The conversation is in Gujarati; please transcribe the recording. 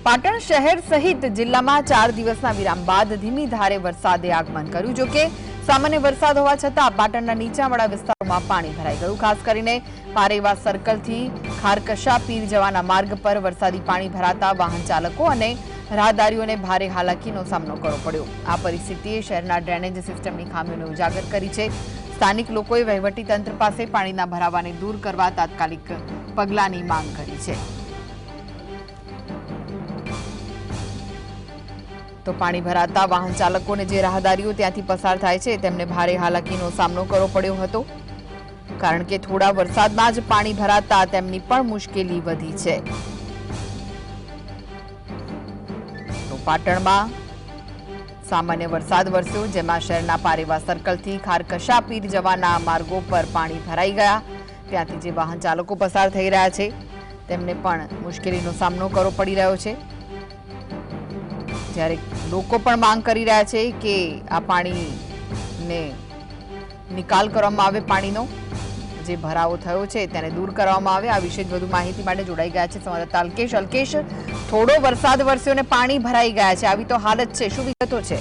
પાટણ શહેર સહિત જિલ્લામાં 4 દિવસના વિરામ બાદ ધીમી ધારે વરસાદે આગમન કર્યું। જો કે સામાન્ય વરસાદ હોવા છતાં પાટણના નીચાણવાળા વિસ્તારોમાં પાણી ભરાઈ ગયું। ખાસ કરીને પારેવા સર્કલથી ખારકશા પીર જવાના માર્ગ પર વરસાદી પાણી ભરાતા વાહન ચાલકો અને રાહદારીઓને ભારે હાલાકીનો સામનો કરવો પડ્યો। આ પરિસ્થિતિએ શહેરના ડ્રેનેજ સિસ્ટમની ખામીઓને ઉજાગર કરી છે। સ્થાનિક લોકોએ વહીવટીતંત્ર પાસે પાણીના ભરાવાને દૂર કરવા તાત્કાલિક પગલાંની માંગ કરી છે। तो पाणी भराता वाहन चालकों ने जे राहदारीओ त्यांथी पसार थाय छे तेमने भारे हालाकीनो सामनो करवो पड्यो हतो, कारण के थोड़ा वरसादमां ज पाणी भराता तेमनी पण मुश्केली वधी छे। तो पाटणमां सामान्य वरसाद वरस्यो, जेमां शहेरना पारेवा सर्कलथी खारकशा पीर जवाना मार्गो पर पाणी भराई गया। त्यांथी जे वाहन चालको पसार थई रह्या छे तेमने पण मुश्केलीनो सामनो करवो पड़ी रह्यो छे। જ્યારે લોકો પણ માંગ કરી રહ્યા છે કે આ પાણીને નિકાલ કરવામાં આવે, પાણીનો જે ભરાવો થયો છે તેને દૂર કરવામાં આવે। આ વિશે વધુ માહિતી માટે જોડાઈ ગયા છે સંવાદદાતા અલ્કેશ। અલ્કેશ, થોડો વરસાદ વરસ્યો અને પાણી ભરાઈ ગયા છે, આવી તો હાલત છે, શું વિગતો છે?